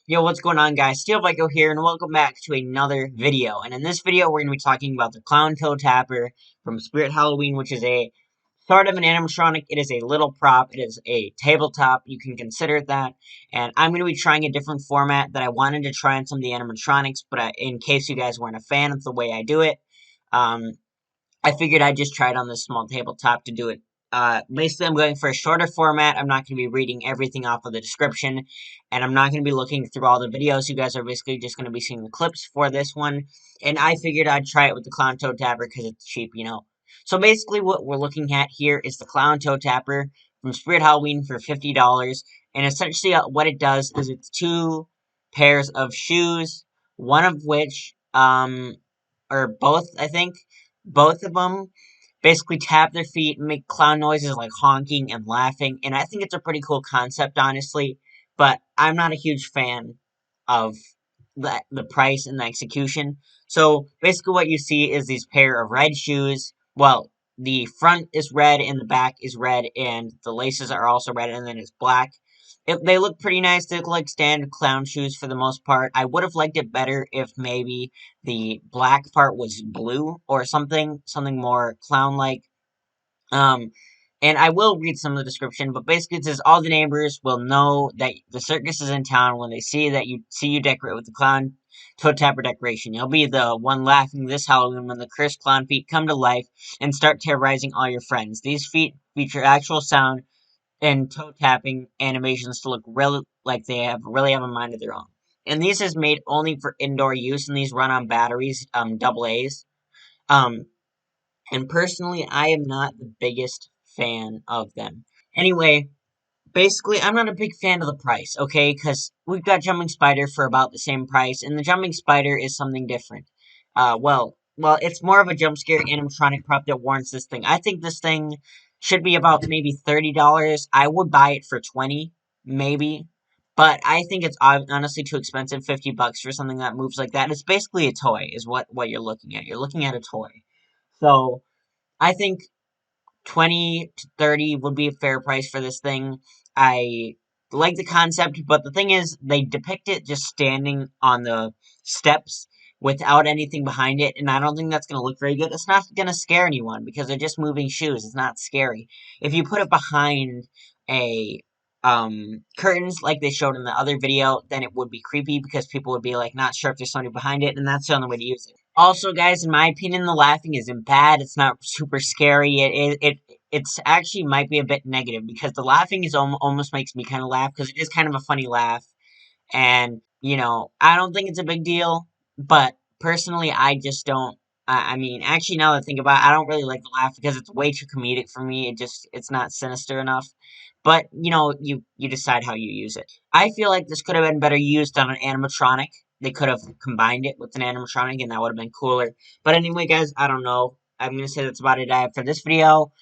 Yo, what's going on, guys? Steel Vico here, and welcome back to another video. And in this video, we're going to be talking about the Clown Toe Tapper from Spirit Halloween, which is a sort of an animatronic. It is a little prop. It is a tabletop. You can consider it that. And I'm going to be trying a different format that I wanted to try on some of the animatronics, but in case you guys weren't a fan of the way I do it, I figured I'd just try it on this small tabletop to do it. Basically, I'm going for a shorter format. I'm not going to be reading everything off of the description, and I'm not going to be looking through all the videos. You guys are basically just going to be seeing the clips for this one, and I figured I'd try it with the Clown Toe Tapper because it's cheap, you know. So basically, what we're looking at here is the Clown Toe Tapper from Spirit Halloween for $50, and essentially what it does is it's two pairs of shoes, one of which, or both, I think, both of them basically tap their feet and make clown noises like honking and laughing. And I think it's a pretty cool concept, honestly. But I'm not a huge fan of the price and the execution. So basically, what you see is these pair of red shoes. Well, the front is red and the back is red, and the laces are also red, and then it's black. They look pretty nice. They look like standard clown shoes for the most part. I would have liked it better if maybe the black part was blue or something more clown-like. Um, and I will read some of the description, but basically it says all the neighbors will know that the circus is in town when they see you decorate with the clown toe tapper decoration. You'll be the one laughing this Halloween when the cursed clown feet come to life and start terrorizing all your friends. These feet feature actual sound and toe tapping animations to look really like they really have a mind of their own. And these is made only for indoor use, and these run on batteries, double A's. Um, and personally, I am not the biggest fan of them. Anyway, basically, I'm not a big fan of the price, okay? Because we've got Jumping Spider for about the same price, and the Jumping Spider is something different. Well, it's more of a jump scare animatronic prop that warrants this thing. I think this thing should be about maybe $30. I would buy it for 20, maybe. But I think it's honestly too expensive, $50 for something that moves like that. It's basically a toy, is what you're looking at. You're looking at a toy. So, I think 20 to 30 would be a fair price for this thing. I like the concept, but the thing is, they depict it just standing on the steps without anything behind it, and I don't think that's going to look very good. It's not going to scare anyone because they're just moving shoes. It's not scary. If you put it behind a curtains like they showed in the other video, then it would be creepy because people would be like not sure if there's somebody behind it, and that's the only way to use it. Also, guys, in my opinion, the laughing isn't bad. It's not super scary. It's actually might be a bit negative because the laughing is almost makes me kind of laugh because it is kind of a funny laugh, and I don't think it's a big deal. But personally, I just don't. I mean, actually, now that I think about it, I don't really like the laugh because it's way too comedic for me. It's not sinister enough. But you decide how you use it. I feel like this could have been better used on an animatronic. They could have combined it with an animatronic, and that would have been cooler. But anyway, guys, I don't know. I'm gonna say that's about it I have for this video.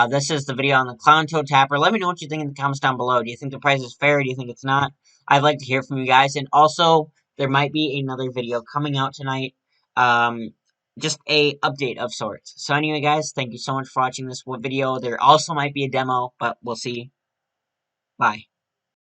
This is the video on the Clown Toe Tapper. Let me know what you think in the comments down below. Do you think the price is fair? Do you think it's not? I'd like to hear from you guys. And also, there might be another video coming out tonight. Just a update of sorts. So anyway, guys, thank you so much for watching this video. There also might be a demo, but we'll see. Bye.